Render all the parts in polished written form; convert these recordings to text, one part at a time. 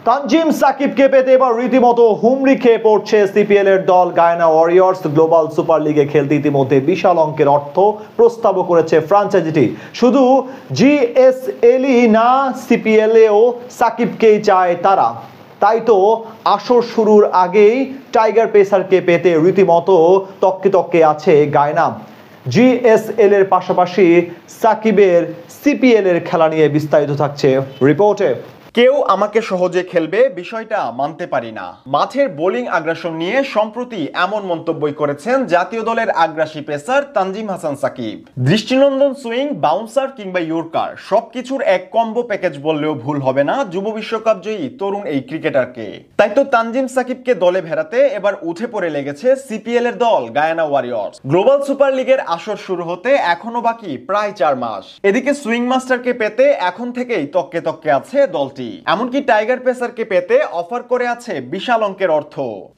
তানজিম সাকিবকে পেতে এবার রীতিমতো হুমড়ি খেয়ে পড়ছে সিপিএল এর দল গায়ানা ওয়ারিয়র্স। গ্লোবাল সুপার লিগে খেলতে ইতিমধ্যে বিশাল অঙ্কের অর্থ প্রস্তাবও করেছে ফ্র্যাঞ্চাইজিটি। শুধু জিএসএলই না, সিপিএল এও সাকিবকেই চায় তারা। তাই তো আসর শুরুর আগেই টাইগার পেসারকে পেতে রীতিমতো তককে তককে আছে গায়ানা। জিএসএল এর পাশাপাশি সাকিবের সিপিএল এর খেলা নিয়ে বিস্তারিত থাকছে রিপোর্টে। কেউ আমাকে সহজে খেলবে বিষয়টা মানতে পারি না। মাঠের বোলিং আগ্রাসন নিয়ে সম্প্রতি এমন মন্তব্যই করেছেন জাতীয় দলের আগ্রাসী পেসার তানজিম হাসান সাকিব। দৃষ্টিনন্দন সুইং, বাউন্সার কিংবা ইয়র্কার সবকিছুর এক কম্বো প্যাকেজ বললেও ভুল হবে না যুব বিশ্বকাপ জয়ী তরুণ এই ক্রিকেটারকে। তাই তো তানজিম সাকিবকে দলে ভেড়াতে এবার উঠে পড়ে লেগেছে সিপিএল এর দল গায়ানা ওয়ারিয়র্স। গ্লোবাল সুপার লিগের আসর শুরু হতে এখনো বাকি প্রায় 4 মাস। এদিকে সুইং মাস্টারকে পেতে এখন থেকেই তককে তককে আছে দলটি। এমনকি টাইগার পেসারকে পেতে অফার করে আছে বিশাল অঙ্কের অর্থ।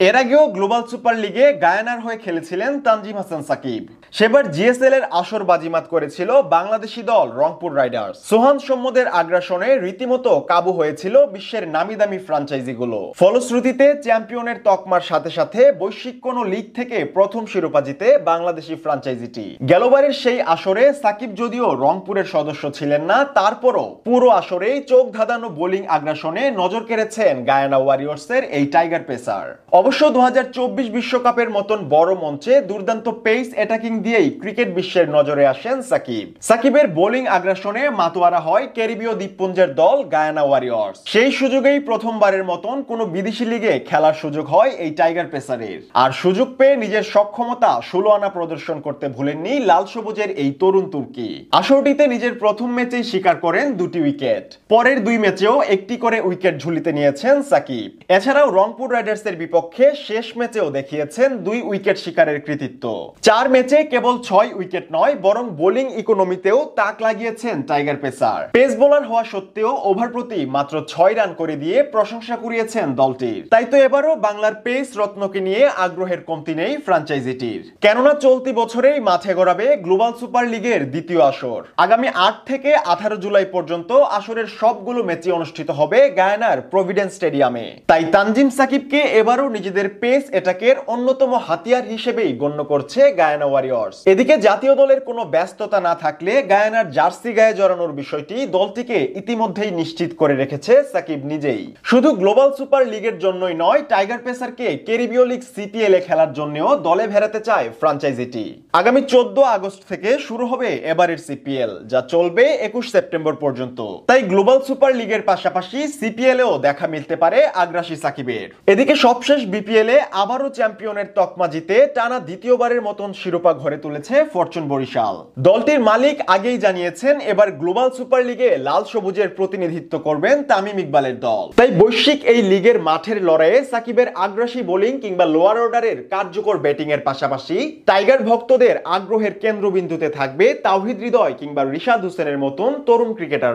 এর আগেও গ্লোবাল সুপার লিগে গায়ানার হয়ে খেলেছিলেন তানজিম হাসান সাকিব। সেবার জিএসএল এর আসর বাজিমাত করেছিল বাংলাদেশি দল রংপুর রাইডার্স। সোহান সম্মদের আগ্রাসনে রীতিমতো কাবু হয়েছিল বিশ্বের নামি দামি ফ্র্যাঞ্চাইজিগুলো। ফলশ্রুতিতে চ্যাম্পিয়নের তকমার সাথে সাথে বৈশ্বিক কোন লিগ থেকে প্রথম শিরোপা জিতে বাংলাদেশি ফ্র্যাঞ্চাইজিটি। গেলবারের সেই আসরে সাকিব যদিও রংপুরের সদস্য ছিলেন না, তারপরও পুরো আসরেই চোখ ধাঁধানো বোলিং আগ্রাসনে নজর কেড়েছেন গায়ানা ওয়ারিয়র্সের এই টাইগার পেসার। অবশ্য 2024 বিশ্বকাপের মতন বড় মঞ্চে দুর্দান্ত পেস অ্যাটাকিং দিয়েই ক্রিকেট বিশ্বের নজরে আসেন সাকিব। সাকিবের বোলিং আগ্রাসনে মাতোয়ারা হয় ক্যারিবীয় দ্বীপপুঞ্জের দল গায়ানা ওয়ারিয়র্স। সেই সুযোগেই প্রথমবারের মতন কোনো বিদেশি লিগে খেলার সুযোগ হয় এই টাইগার পেসারের। আর সুযোগ পেয়ে নিজের সক্ষমতা 16 আনা প্রদর্শন করতে ভুলেননি লাল সবুজের এই তরুণ তুর্কি। আসরটিতে নিজের প্রথম ম্যাচেই শিকার করেন 2টি উইকেট। পরের 2 ম্যাচেও একটি করে উইকেট ঝুলিতে নিয়েছেন সাকিব। এছাড়াও রংপুর রাইডার্সের বিপক্ষে শেষ ম্যাচেও দেখিয়েছেন 2 উইকেট শিকারের কৃতিত্ব। 4 ম্যাচে কেবল 6 উইকেট নয়, বরং বোলিং ইকোনমিতেও তাক লাগিয়েছেন টাইগার পেসার। পেস বোলার হওয়া সত্ত্বেও ওভার প্রতি মাত্র 6 রান করে দিয়ে প্রশংসা কুড়িয়েছেন দলটির। তাই তো এবারও বাংলার পেস রত্নকে নিয়ে আগ্রহের কমতি নেই ফ্র্যাঞ্চাইজিটির। কেননা চলতি বছরেই মাঠে গড়াবে গ্লোবাল সুপার লিগের দ্বিতীয় আসর। আগামী 8 থেকে 18 জুলাই পর্যন্ত আসরের সবগুলো ম্যাচই অনুষ্ঠিত হবে গায়ানার প্রভিডেন্স স্টেডিয়ামে। তাই তানজিম সাকিবকে এবারও নিজেদের পেস অ্যাটাকের অন্যতম হাতিয়ার হিসেবেই গণ্য করছে গায়ানা ওয়ারিয়র্স। এদিকে জাতীয় দলের কোনো ব্যস্ততা না থাকলে গায়ানার জার্সি গায়ে জড়ানোর বিষয়টি দলটিকে ইতিমধ্যেই নিশ্চিত করে রেখেছে সাকিব নিজেই। শুধু গ্লোবাল সুপার লিগের জন্যই নয়, টাইগার পেসারকে ক্যারিবীয় লিগ সিপিএল এ খেলার জন্যও দলে ভেড়াতে চায় ফ্র্যাঞ্চাইজিটি। আগামী 14 আগস্ট থেকে শুরু হবে এবারের সিপিএল, যা চলবে 21 সেপ্টেম্বর পর্যন্ত। তাই গ্লোবাল সুপার লিগের পাশাপাশি সিপিএল এও দেখা মিলতে পারে আগ্রাসী সাকিবের। এদিকে সবশেষ বিপিএল এ আবারও চ্যাম্পিয়নের তকমা জিতে টানা দ্বিতীয়বারের মতন শিরোপা ঘরে তুলেছে ফরচুন বরিশাল। দলটির মালিক আগেই জানিয়েছেন এবার গ্লোবাল সুপার লিগে লাল সবুজের প্রতিনিধিত্ব করবেন তামিম ইকবালের দল। তাই বৈশ্বিক এই লিগের মাঠের লড়াইয়ে সাকিবের আগ্রাসী বোলিং কিংবা লোয়ার অর্ডারের কার্যকর ব্যাটিং এর পাশাপাশি টাইগার ভক্তদের আগ্রহের কেন্দ্রবিন্দুতে থাকবে তাওহিদ হৃদয় কিংবা রিশাদ হোসেনের মতন তরুণ ক্রিকেটার।